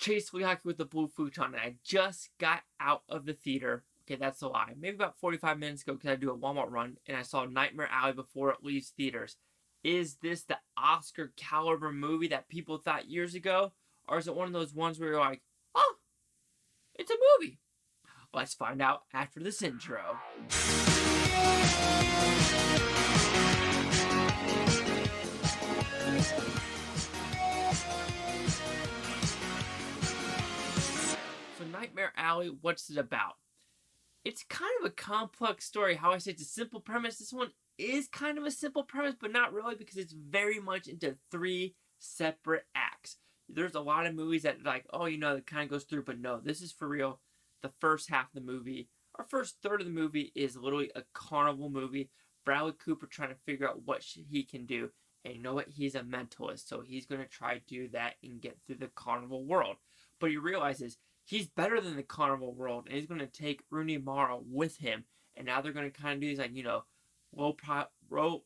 Chase Lehocky with the blue futon, and I just got out of the theater. Okay, that's a lie. Maybe about 45 minutes ago because I do a Walmart run, and I saw Nightmare Alley before it leaves theaters. Is this the Oscar caliber movie that people thought years ago? Or is it one of those ones where you're like, oh, it's a movie? Let's find out after this intro. So Nightmare Alley, what's it about? It's kind of a complex story. How I say it's a simple premise. This one is kind of a simple premise, but not really, because it's very much into 3 separate acts. There's a lot of movies that like, oh, it kind of goes through, but no, this is for real. The first half of the movie, or first third of the movie, is literally a carnival movie. Bradley Cooper trying to figure out what he can do. And you know what? He's a mentalist, so he's going to try to do that and get through the carnival world. But he realizes he's better than the carnival world, and he's going to take Rooney Mara with him. And now they're going to kind of do these, like,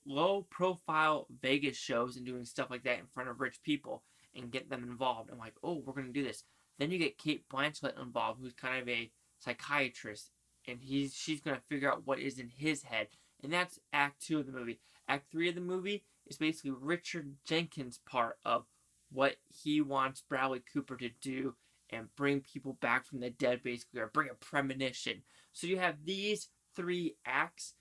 low profile Vegas shows and doing stuff like that in front of rich people and get them involved. I'm like, oh, we're going to do this. Then you get Cate Blanchett involved, who's kind of a psychiatrist, and she's going to figure out what is in his head. And that's Act 2 of the movie. Act 3 of the movie is basically Richard Jenkins' part of what he wants Bradley Cooper to do and bring people back from the dead, basically, or bring a premonition. So you have these 3 acts,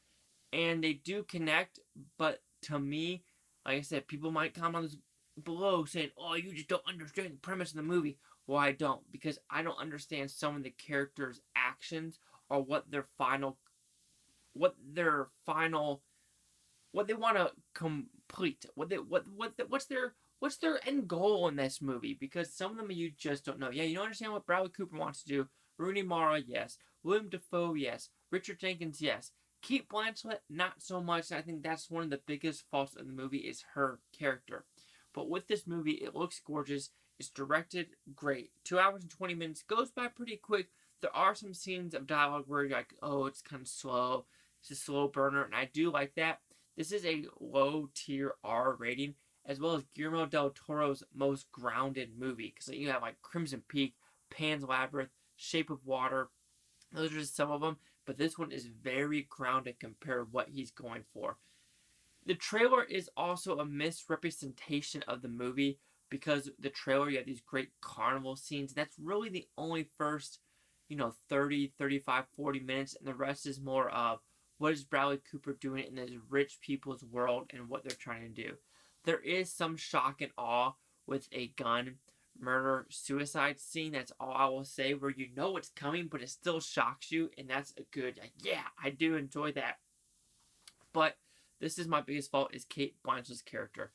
and they do connect, but to me, like I said, people might comment on this below saying, oh, you just don't understand the premise of the movie. Well, I don't, because I don't understand some of the characters' actions or what they want to complete. What's their end goal in this movie? Because some of them you just don't know. Yeah, you don't understand what Bradley Cooper wants to do. Rooney Mara, yes. Willem Dafoe, yes. Richard Jenkins, yes. Cate Blanchett, not so much. I think that's one of the biggest faults of the movie is her character. But with this movie, it looks gorgeous. It's directed great. 2 hours and 20 minutes goes by pretty quick. There are some scenes of dialogue where you're like, oh, it's kind of slow. It's a slow burner, and I do like that. This is a low-tier R rating, as well as Guillermo del Toro's most grounded movie. Because you have like Crimson Peak, Pan's Labyrinth, Shape of Water. Those are just some of them. But this one is very grounded compared to what he's going for. The trailer is also a misrepresentation of the movie, because the trailer, you have these great carnival scenes. That's really the only first, 30, 35, 40 minutes, and the rest is more of what is Bradley Cooper doing in this rich people's world and what they're trying to do. There is some shock and awe with a gun, murder, suicide scene. That's all I will say, where you know it's coming, but it still shocks you, and that's a good, yeah, I do enjoy that. But this is my biggest fault, is Cate Blanchett's character.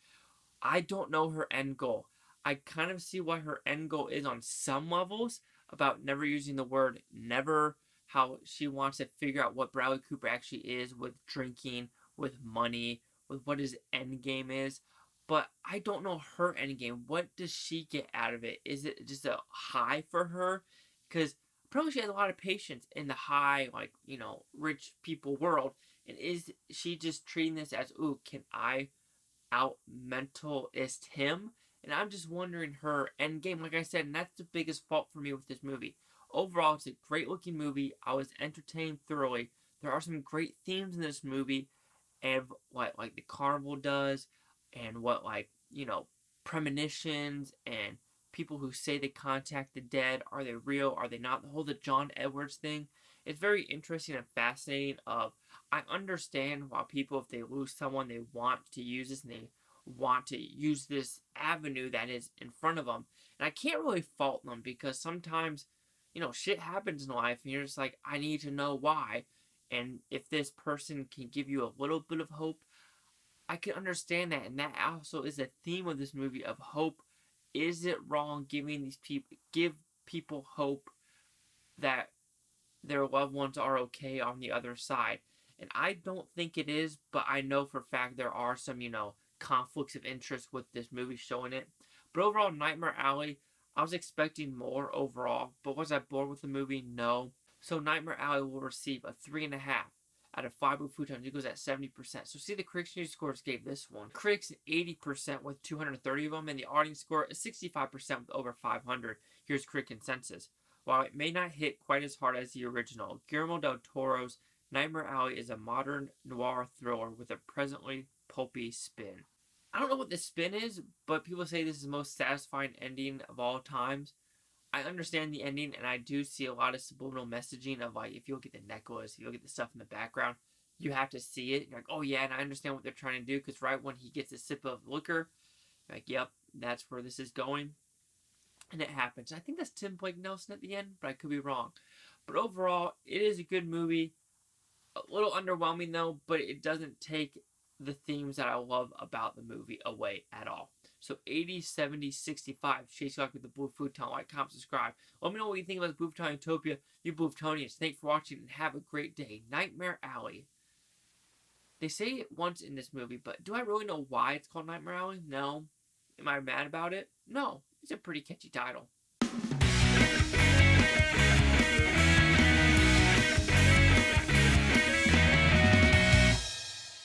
I don't know her end goal. I kind of see what her end goal is on some levels, about never using the word never, how she wants to figure out what Bradley Cooper actually is with drinking, with money, with what his end game is. But I don't know her end game. What does she get out of it? Is it just a high for her? Because probably she has a lot of patience in the high, rich people world. And is she just treating this as, ooh, can I out mentalist him? And I'm just wondering her end game, like I said, and that's the biggest fault for me with this movie. Overall, it's a great looking movie. I was entertained thoroughly. There are some great themes in this movie, and what like the carnival does, and what premonitions and people who say they contact the dead, are they real, are they not? The whole John Edwards thing. It's very interesting and fascinating. I understand why people, if they lose someone, they want to use this, and they want to use this avenue that is in front of them. And I can't really fault them, because sometimes, shit happens in life, and you're just like, I need to know why. And if this person can give you a little bit of hope, I can understand that. And that also is a theme of this movie, of hope. Is it wrong give people hope that their loved ones are okay on the other side? And I don't think it is, but I know for a fact there are some, conflicts of interest with this movie showing it. But overall, Nightmare Alley, I was expecting more overall, but was I bored with the movie? No. So Nightmare Alley will receive a 3.5 out of 5 Blue Futons. It goes at 70%. So see, the critics' news scores gave this one. Critics 80% with 230 of them, and the audience score is 65% with over 500. Here's critic consensus. While it may not hit quite as hard as the original, Guillermo del Toro's Nightmare Alley is a modern noir thriller with a presently pulpy spin. I don't know what the spin is, but people say this is the most satisfying ending of all times. I understand the ending, and I do see a lot of subliminal messaging of, like, if you look at the necklace, if you look at the stuff in the background, you have to see it. You're like, oh yeah, and I understand what they're trying to do, because right when he gets a sip of liquor, you're like, yep, that's where this is going. And it happens. I think that's Tim Blake Nelson at the end, but I could be wrong. But overall, it is a good movie. A little underwhelming, though, but it doesn't take the themes that I love about the movie away at all. So 80, 70, 65. Chase you with the Blue Futon. Like, comment, subscribe. Let me know what you think about the Blue Futon Utopia. You Blue Futonians. Thanks for watching and have a great day. Nightmare Alley. They say it once in this movie, but do I really know why it's called Nightmare Alley? No. Am I mad about it? No. It's a pretty catchy title.